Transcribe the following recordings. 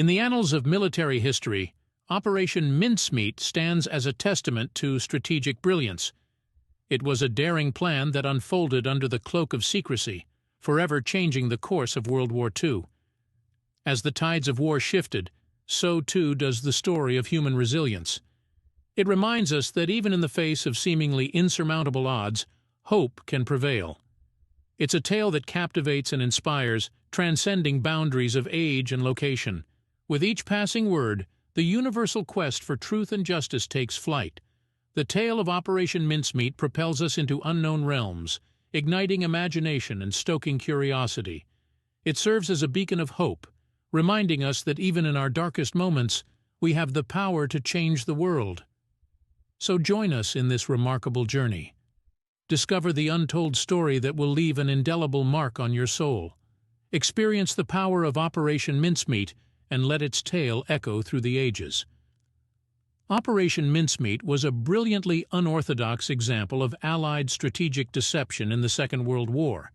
In the annals of military history, Operation Mincemeat stands as a testament to strategic brilliance. It was a daring plan that unfolded under the cloak of secrecy, forever changing the course of World War II. As the tides of war shifted, so too does the story of human resilience. It reminds us that even in the face of seemingly insurmountable odds, hope can prevail. It's a tale that captivates and inspires, transcending boundaries of age and location. With each passing word, the universal quest for truth and justice takes flight. The tale of Operation Mincemeat propels us into unknown realms, igniting imagination and stoking curiosity. It serves as a beacon of hope, reminding us that even in our darkest moments, we have the power to change the world. So join us in this remarkable journey. Discover the untold story that will leave an indelible mark on your soul. Experience the power of Operation Mincemeat and let its tale echo through the ages. Operation Mincemeat was a brilliantly unorthodox example of Allied strategic deception in the Second World War,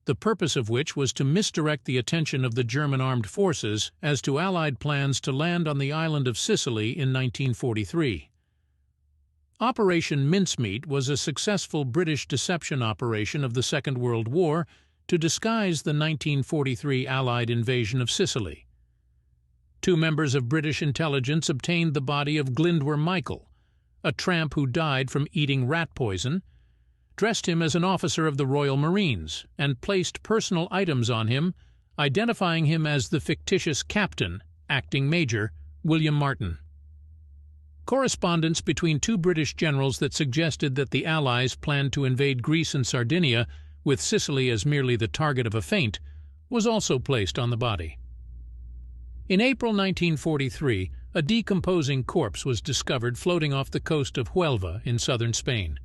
the purpose of which was to misdirect the attention of the German armed forces as to Allied plans to land on the island of Sicily in 1943. Operation Mincemeat was a successful British deception operation of the Second World War to disguise the 1943 Allied invasion of Sicily. Two members of British intelligence obtained the body of Glyndwr Michael, a tramp who died from eating rat poison, dressed him as an officer of the Royal Marines, and placed personal items on him, identifying him as the fictitious captain, acting major, William Martin. Correspondence between two British generals that suggested that the Allies planned to invade Greece and Sardinia, with Sicily as merely the target of a feint, was also placed on the body. In April 1943, a decomposing corpse was discovered floating off the coast of Huelva in southern Spain.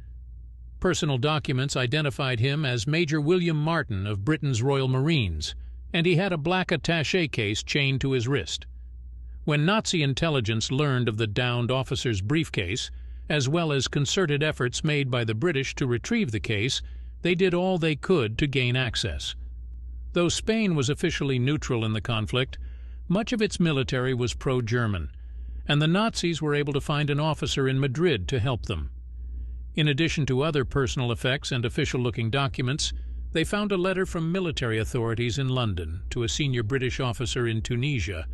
Personal documents identified him as Major William Martin of Britain's Royal Marines, and he had a black attaché case chained to his wrist. When Nazi intelligence learned of the downed officer's briefcase, as well as concerted efforts made by the British to retrieve the case, they did all they could to gain access. Though Spain was officially neutral in the conflict, much of its military was pro-German, and the Nazis were able to find an officer in Madrid to help them. In addition to other personal effects and official-looking documents, they found a letter from military authorities in London to a senior British officer in Tunisia,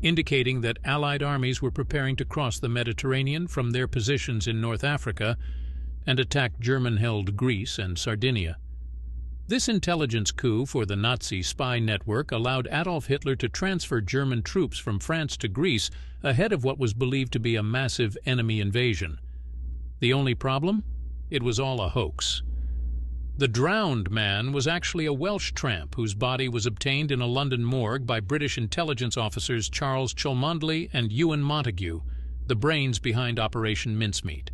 indicating that Allied armies were preparing to cross the Mediterranean from their positions in North Africa and attack German-held Greece and Sardinia. This intelligence coup for the Nazi spy network allowed Adolf Hitler to transfer German troops from France to Greece ahead of what was believed to be a massive enemy invasion. The only problem? It was all a hoax. The drowned man was actually a Welsh tramp whose body was obtained in a London morgue by British intelligence officers Charles Cholmondeley and Ewan Montague, the brains behind Operation Mincemeat.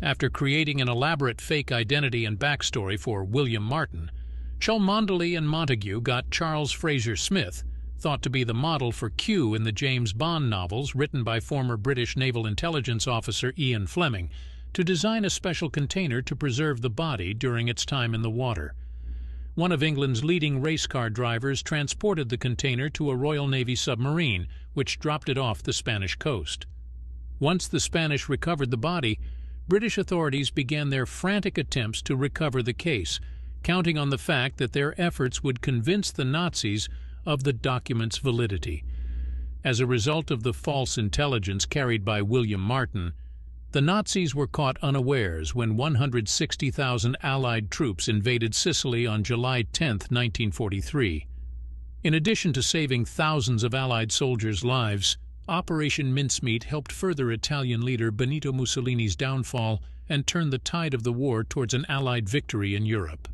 After creating an elaborate fake identity and backstory for William Martin, Cholmondeley and Montague got Charles Fraser Smith, thought to be the model for Q in the James Bond novels written by former British naval intelligence officer Ian Fleming, to design a special container to preserve the body during its time in the water. One of England's leading race car drivers transported the container to a Royal Navy submarine, which dropped it off the Spanish coast. Once the Spanish recovered the body, British authorities began their frantic attempts to recover the case, counting on the fact that their efforts would convince the Nazis of the document's validity. As a result of the false intelligence carried by William Martin, the Nazis were caught unawares when 160,000 Allied troops invaded Sicily on July 10, 1943. In addition to saving thousands of Allied soldiers' lives, Operation Mincemeat helped further Italian leader Benito Mussolini's downfall and turn the tide of the war towards an Allied victory in Europe.